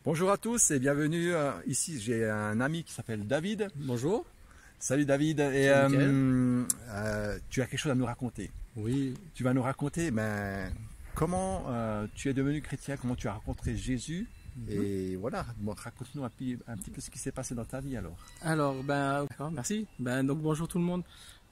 Bonjour à tous et bienvenue. Ici, j'ai un ami qui s'appelle David. Bonjour. Salut David. Et tu as quelque chose à nous raconter. Oui. Tu vas nous raconter comment tu es devenu chrétien, comment tu as rencontré Jésus. Et voilà, raconte-nous un petit peu ce qui s'est passé dans ta vie alors. Alors, d'accord, merci. Donc bonjour tout le monde.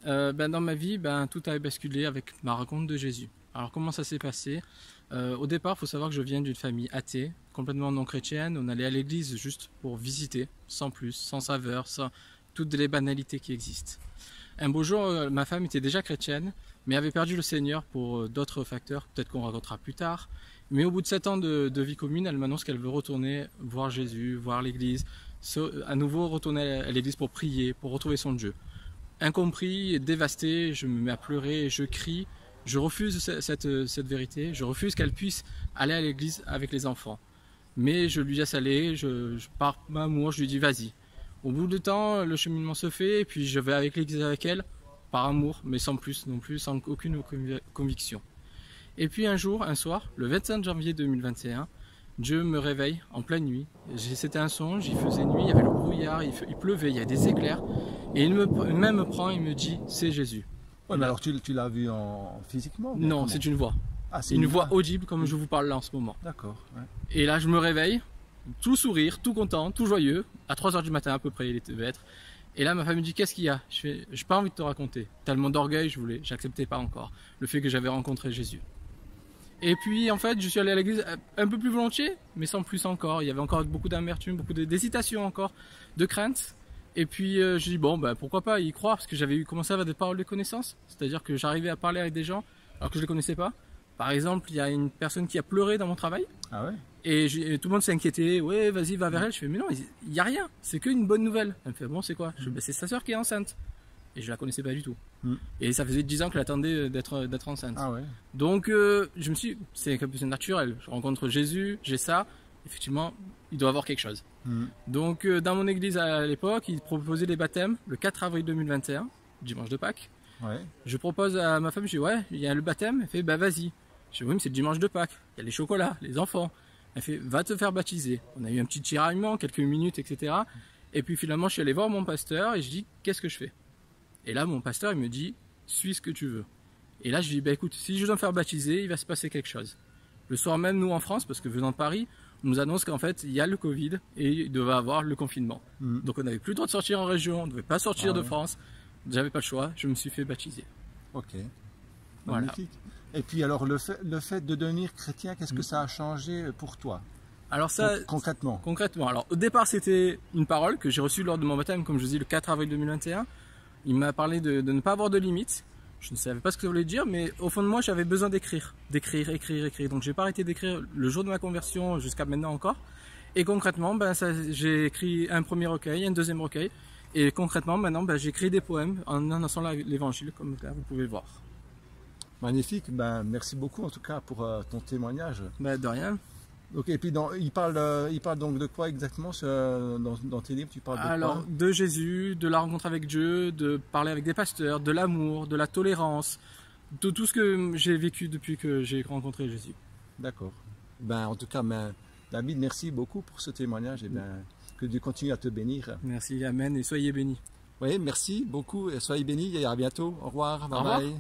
Dans ma vie, tout a basculé avec ma rencontre de Jésus. Alors comment ça s'est passé? Au départ, il faut savoir que je viens d'une famille athée, complètement non chrétienne. On allait à l'église juste pour visiter, sans plus, sans saveur, sans toutes les banalités qui existent. Un beau jour, ma femme était déjà chrétienne, mais avait perdu le Seigneur pour d'autres facteurs, peut-être qu'on racontera plus tard. Mais au bout de 7 ans de vie commune, elle m'annonce qu'elle veut retourner voir Jésus, voir l'église, à nouveau retourner à l'église pour prier, pour retrouver son Dieu. Incompris, dévasté, je me mets à pleurer, je crie. Je refuse cette vérité, je refuse qu'elle puisse aller à l'église avec les enfants. Mais je lui laisse aller, je pars par amour, je lui dis vas-y. Au bout de temps, le cheminement se fait et puis je vais avec l'église avec elle, par amour, mais sans plus non plus, sans aucune conviction. Et puis un jour, un soir, le 25 janvier 2021, Dieu me réveille en pleine nuit. C'était un songe, il faisait nuit, il y avait le brouillard, il pleuvait, il y avait des éclairs. Et il me prend, il me dit c'est Jésus. Ouais, mais alors tu l'as vu physiquement? Non, c'est une voix. Ah, c'est une voix audible comme je vous parle là en ce moment. D'accord. Ouais. Et là je me réveille, tout sourire, tout content, tout joyeux, à 3 h du matin à peu près il devait être. Et là ma femme me dit qu'est-ce qu'il y a? J'ai pas envie de te raconter. Tellement d'orgueil, j'acceptais pas encore le fait que j'avais rencontré Jésus. Et puis en fait je suis allé à l'église un peu plus volontiers, mais sans plus encore. Il y avait encore beaucoup d'amertume, beaucoup d'hésitation encore, de crainte. Et puis je dis pourquoi pas y croire, parce que j'avais commencé à avoir des paroles de connaissance, c'est-à-dire que j'arrivais à parler avec des gens alors que je les connaissais pas. Par exemple, il y a une personne qui a pleuré dans mon travail. Ah ouais? Et tout le monde s'est inquiété. Ouais, vas-y, va vers elle. Je fais mais non, il y a rien. C'est qu'une bonne nouvelle. Elle me fait bon, c'est quoi? C'est sa sœur qui est enceinte. Et je la connaissais pas du tout. Et ça faisait 10 ans qu'elle attendait d'être enceinte. Ah ouais. Donc je me suis dit, c'est naturel. Je rencontre Jésus, j'ai ça. Effectivement, il doit y avoir quelque chose. Donc dans mon église à l'époque, ils proposaient les baptêmes le 4 avril 2021, dimanche de Pâques. Ouais. Je propose à ma femme, je dis ouais, il y a le baptême. Elle fait vas-y. Je dis oui, mais c'est le dimanche de Pâques. Il y a les chocolats, les enfants. Elle fait va te faire baptiser. On a eu un petit tiraillement, quelques minutes, etc. Et puis finalement, je suis allé voir mon pasteur et je dis qu'est-ce que je fais? Et là, mon pasteur il me dit suis ce que tu veux. Et là, je dis écoute, si je dois me faire baptiser, il va se passer quelque chose. Le soir même, nous en France, parce que venant de Paris, on nous annonce qu'en fait il y a le Covid et il devait avoir le confinement. Donc on n'avait plus le droit de sortir en région, on ne devait pas sortir de France. J'avais pas le choix, je me suis fait baptiser. Ok. Voilà. Magnifique. Et puis alors le fait de devenir chrétien, qu'est-ce que ça a changé pour toi? Alors ça, concrètement. Alors au départ c'était une parole que j'ai reçue lors de mon baptême, comme je vous dis le 4 avril 2021. Il m'a parlé de ne pas avoir de limites. Je ne savais pas ce que ça voulait dire, mais au fond de moi, j'avais besoin d'écrire. Donc, j'ai pas arrêté d'écrire le jour de ma conversion jusqu'à maintenant encore. Et concrètement, j'ai écrit un premier recueil, un deuxième recueil. Et concrètement, maintenant, j'écris des poèmes en annonçant l'évangile, comme là, vous pouvez le voir. Magnifique. Merci beaucoup, en tout cas, pour ton témoignage. De rien. Donc, et puis, il parle donc de quoi exactement dans tes livres? Tu parles de quoi? De Jésus, de la rencontre avec Dieu, de parler avec des pasteurs, de l'amour, de la tolérance, de tout ce que j'ai vécu depuis que j'ai rencontré Jésus. D'accord. En tout cas, David, merci beaucoup pour ce témoignage et que Dieu continue à te bénir. Merci, amen, et soyez bénis. Oui, merci beaucoup et soyez bénis et à bientôt. Au revoir. Bye bye.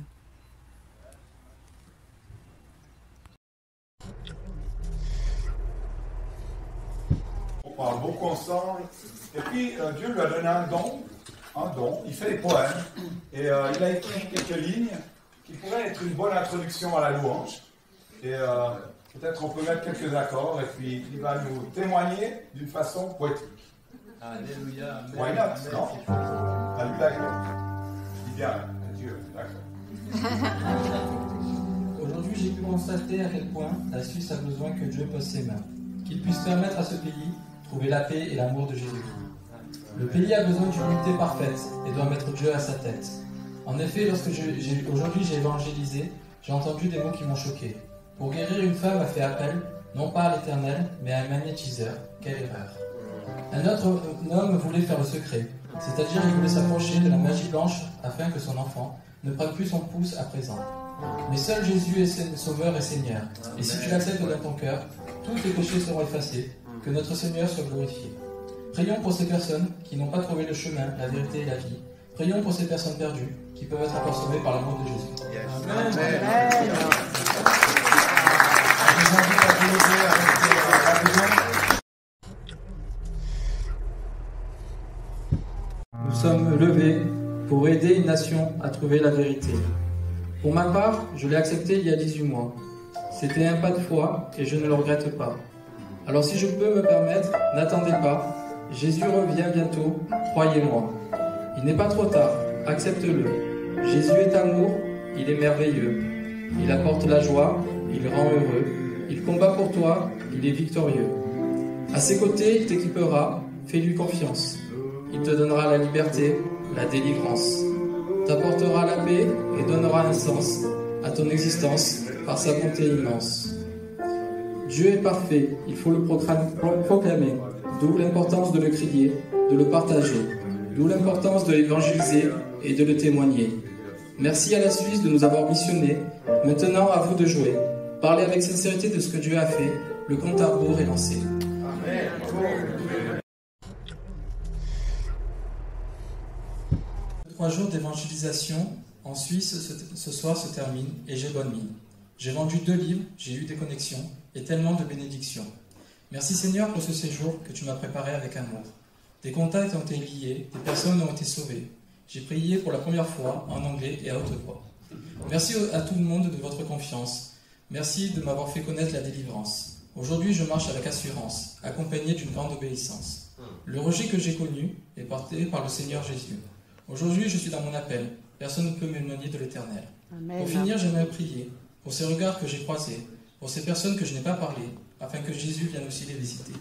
On parle beaucoup ensemble. Et puis Dieu lui a donné un don. Il fait des poèmes. Et il a écrit quelques lignes qui pourraient être une bonne introduction à la louange. Et peut-être on peut mettre quelques accords. Et puis il va nous témoigner d'une façon poétique. Alléluia. Why not? Non? Alléluia. Dis bien, Dieu. D'accord. Aujourd'hui, j'ai pu constater à quel point la Suisse a besoin que Dieu pose ses mains, qu'il puisse permettre à ce pays trouver la paix et l'amour de Jésus. Le pays a besoin d'une unité parfaite et doit mettre Dieu à sa tête. En effet, lorsque aujourd'hui j'ai évangélisé, j'ai entendu des mots qui m'ont choqué. Pour guérir, une femme a fait appel, non pas à l'Éternel, mais à un magnétiseur. Quelle erreur! Un autre homme voulait faire le secret, c'est-à-dire il voulait s'approcher de la magie blanche afin que son enfant ne prenne plus son pouce à présent. Mais seul Jésus est Sauveur et Seigneur. Et si tu l'acceptes dans ton cœur, tous tes péchés seront effacés Que notre Seigneur soit glorifié. Prions pour ces personnes qui n'ont pas trouvé le chemin, la vérité et la vie. Prions pour ces personnes perdues qui peuvent être encore sauvées par l'amour de Jésus. Amen. Nous sommes levés pour aider une nation à trouver la vérité. Pour ma part, je l'ai accepté il y a 18 mois. C'était un pas de foi et je ne le regrette pas. Alors si je peux me permettre, n'attendez pas. Jésus revient bientôt, croyez-moi. Il n'est pas trop tard, accepte-le. Jésus est amour, il est merveilleux. Il apporte la joie, il rend heureux. Il combat pour toi, il est victorieux. À ses côtés, il t'équipera, fais-lui confiance. Il te donnera la liberté, la délivrance. T'apportera la paix et donnera un sens à ton existence par sa bonté immense. Dieu est parfait, il faut le proclamer, d'où l'importance de le crier, de le partager, d'où l'importance de l'évangéliser et de le témoigner. Merci à la Suisse de nous avoir missionnés, maintenant à vous de jouer. Parlez avec sincérité de ce que Dieu a fait, le compte à rebours est lancé. Amen. 3 jours d'évangélisation en Suisse ce soir se terminent et j'ai bonne mine. J'ai vendu 2 livres, j'ai eu des connexions et tellement de bénédictions. Merci Seigneur pour ce séjour que tu m'as préparé avec amour. Des contacts ont été liés, des personnes ont été sauvées. J'ai prié pour la première fois en anglais et à haute voix. Merci à tout le monde de votre confiance. Merci de m'avoir fait connaître la délivrance. Aujourd'hui, je marche avec assurance, accompagné d'une grande obéissance. Le rejet que j'ai connu est porté par le Seigneur Jésus. Aujourd'hui, je suis dans mon appel. Personne ne peut m'éloigner de l'Éternel. Pour finir, j'aimerais prier pour ces regards que j'ai croisés, pour ces personnes que je n'ai pas parlé, afin que Jésus vienne aussi les visiter.